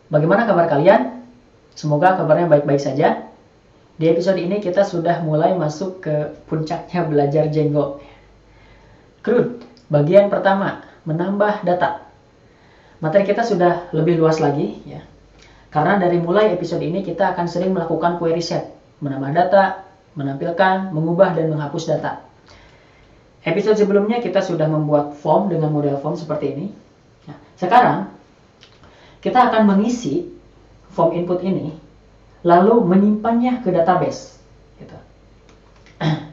Bagaimana kabar kalian? Semoga kabarnya baik-baik saja. Di episode ini kita sudah mulai masuk ke puncaknya belajar Django. CRUD, bagian pertama, menambah data. Materi kita sudah lebih luas lagi, ya. Karena dari mulai episode ini kita akan sering melakukan query set, menambah data, menampilkan, mengubah, dan menghapus data. Episode sebelumnya kita sudah membuat form dengan model form seperti ini. Nah, sekarang kita akan mengisi form input ini, lalu menyimpannya ke database. Gitu.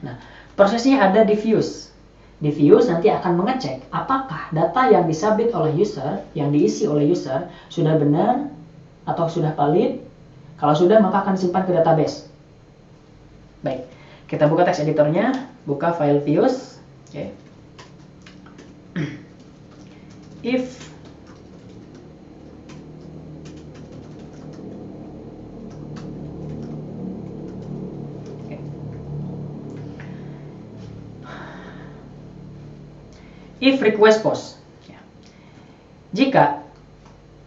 Nah, prosesnya ada di views. Di views nanti akan mengecek apakah data yang disubmit oleh user, yang diisi oleh user, sudah benar atau sudah valid. Kalau sudah, maka akan disimpan ke database. Baik, kita buka text editornya, buka file views. Okay. If if request post, ya. Jika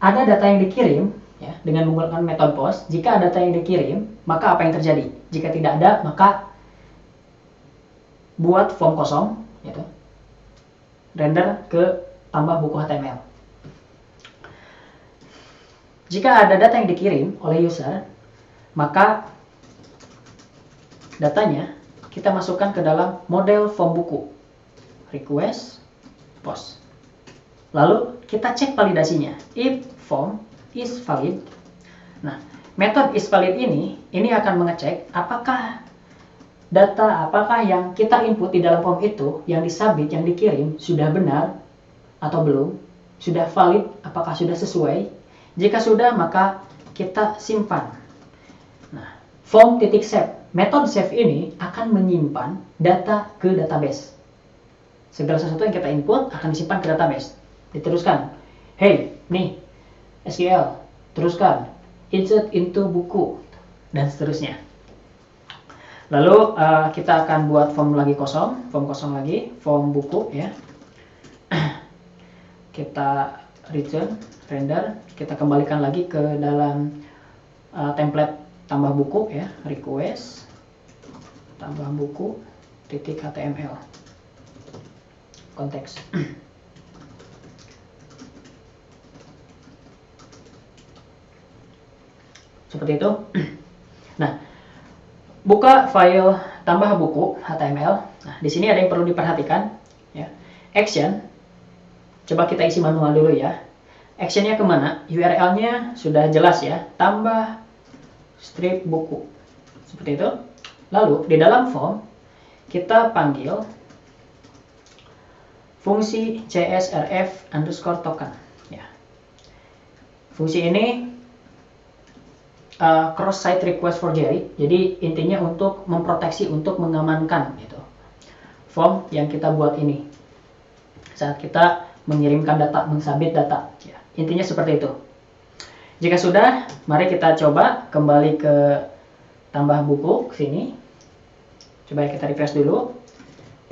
ada data yang dikirim, ya, dengan menggunakan metode post, jika ada data yang dikirim, maka apa yang terjadi? Jika tidak ada, maka buat form kosong, gitu. Render ke tambah buku HTML. Jika ada data yang dikirim oleh user, maka datanya kita masukkan ke dalam model form buku, request post. Lalu kita cek validasinya. If form is valid. Nah, metode is valid ini akan mengecek apakah data, apakah yang kita input di dalam form itu, yang disubmit, yang dikirim, sudah benar atau belum, sudah valid, apakah sudah sesuai. Jika sudah, maka kita simpan. Nah, form.save, metode save ini akan menyimpan data ke database. Segala sesuatu yang kita input akan disimpan ke database. Diteruskan, hey, nih, SQL, teruskan, insert into buku, dan seterusnya. Lalu kita akan buat form lagi kosong, form buku, ya. Kita return, render, kita kembalikan lagi ke dalam template tambah buku, ya, request tambah buku .html konteks. Seperti itu. Nah, buka file tambah buku HTML. Nah, di sini ada yang perlu diperhatikan, ya. Action, coba kita isi manual dulu, ya. Actionnya kemana? URL-nya sudah jelas, ya. Tambah strip buku, seperti itu. Lalu di dalam form kita panggil fungsi csrf underscore token, ya. Fungsi ini cross site request forgery, jadi intinya untuk memproteksi, untuk mengamankan, gitu, form yang kita buat ini saat kita mengirimkan data, mensubmit data, ya. Intinya seperti itu. Jika sudah, mari kita coba kembali ke tambah buku, ke sini. Coba kita refresh dulu.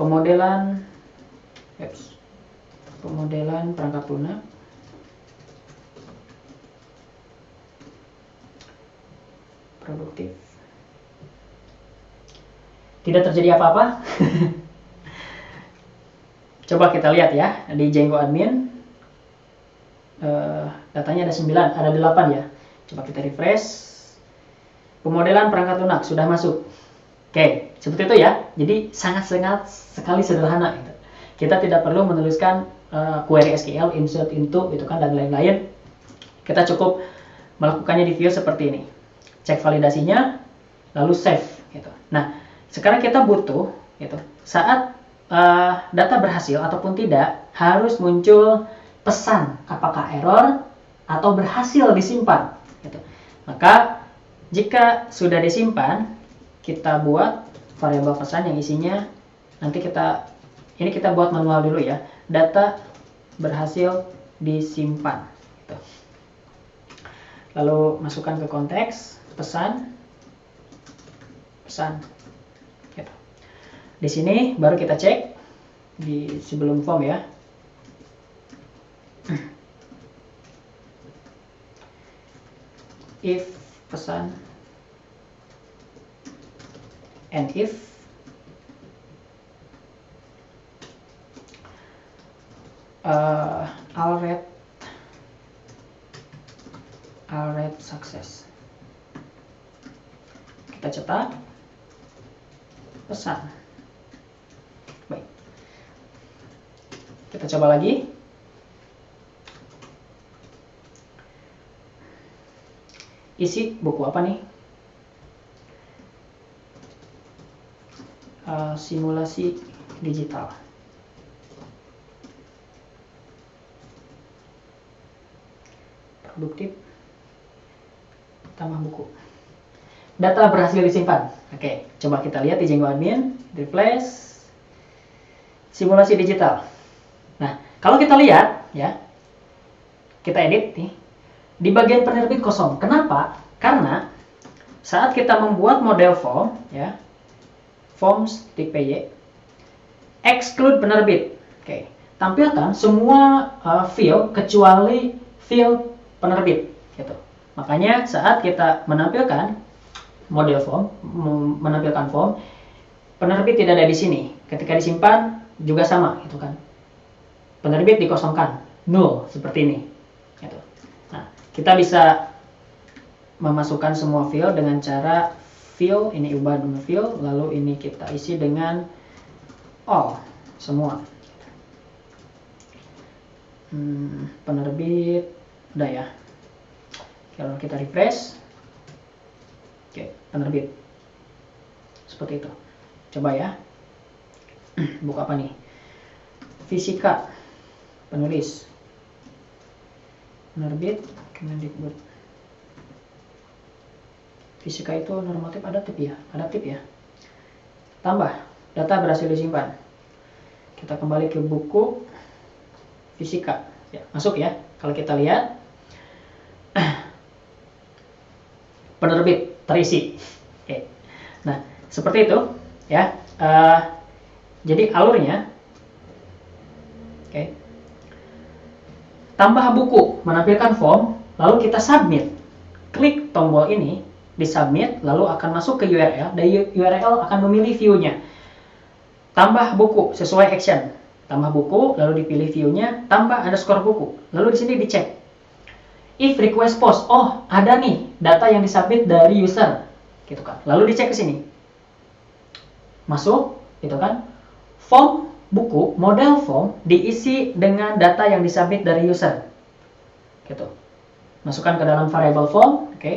Pemodelan perangkat lunak. Produktif. Tidak terjadi apa-apa. Coba kita lihat, ya, di Django admin. Datanya ada 9, ada 8, ya. Coba kita refresh. Pemodelan perangkat lunak sudah masuk. Oke, seperti itu, ya. Jadi sangat-sangat sekali sederhana, gitu. Kita tidak perlu menuliskan query SQL, insert into, gitu kan, dan lain-lain. Kita cukup melakukannya di view seperti ini. Cek validasinya, lalu save, gitu. Nah, sekarang kita butuh, gitu, saat data berhasil ataupun tidak, harus muncul pesan apakah error atau berhasil disimpan, gitu. Maka jika sudah disimpan, kita buat variabel pesan yang isinya nanti kita buat manual dulu, ya. Data berhasil disimpan, gitu. Lalu masukkan ke konteks pesan, gitu. Di sini baru kita cek di sebelum form, ya. if pesan, and if alright success. Kita cetak pesan. Baik, kita coba lagi. Isi buku apa nih? Simulasi digital. Produktif. Tambah buku. Data berhasil disimpan. Oke, coba kita lihat di Django admin, refresh, simulasi digital. Nah, kalau kita lihat ya, kita edit nih, di bagian penerbit kosong. Kenapa? Karena saat kita membuat model form ya, forms.py, exclude penerbit. Oke, tampilkan semua field kecuali field penerbit gitu. Makanya saat kita menampilkan model form, menampilkan form, penerbit tidak ada di sini. Ketika disimpan juga sama gitu kan. Penerbit dikosongkan, null seperti ini gitu. Nah, kita bisa memasukkan semua field dengan cara field ini ubah dengan field, lalu ini kita isi dengan all semua. Penerbit udah ya. Kalau kita refresh, oke, penerbit seperti itu. Coba ya, buku apa nih? Fisika, penulis, penerbit, Kemendikbud. Fisika itu normatif adaptif ya. Tambah, data berhasil disimpan. Kita kembali ke buku fisika, ya, masuk ya. Kalau kita lihat, penerbit terisi. Oke. Nah, seperti itu ya. Jadi alurnya, oke. Tambah buku, menampilkan form, lalu kita submit. Klik tombol ini, di submit, lalu akan masuk ke URL. Dari URL akan memilih view-nya. Tambah buku sesuai action. Tambah buku, lalu dipilih view-nya, tambah underscore buku. Lalu di sini dicek. If request post, oh ada nih data yang disubmit dari user, gitu kan. Lalu dicek ke sini, masuk, gitu kan. Form buku, model form diisi dengan data yang disubmit dari user, gitu. Masukkan ke dalam variable form, oke.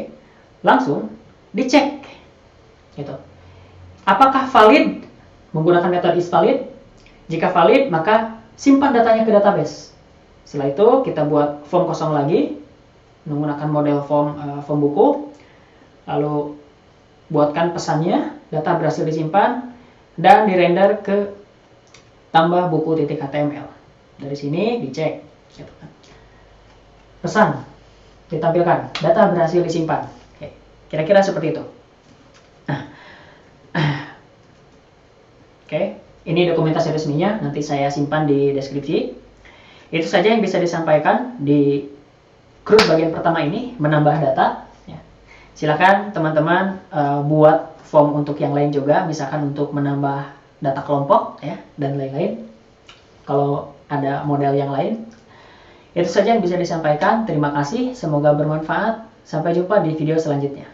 Langsung dicek, gitu. Apakah valid? Menggunakan metode isValid. Jika valid, maka simpan datanya ke database. Setelah itu kita buat form kosong lagi. Menggunakan model form buku, lalu buatkan pesannya, data berhasil disimpan dan dirender ke tambah buku.html. Dari sini dicek, gitu kan. Pesan ditampilkan, data berhasil disimpan. Oke, kira-kira seperti itu. Oke, ini dokumentasi resminya, nanti saya simpan di deskripsi. Itu saja yang bisa disampaikan di CRUD bagian pertama ini, menambah data. Ya. Silakan teman-teman buat form untuk yang lain juga, misalkan untuk menambah data kelompok ya dan lain-lain. Kalau ada model yang lain, itu saja yang bisa disampaikan. Terima kasih, semoga bermanfaat. Sampai jumpa di video selanjutnya.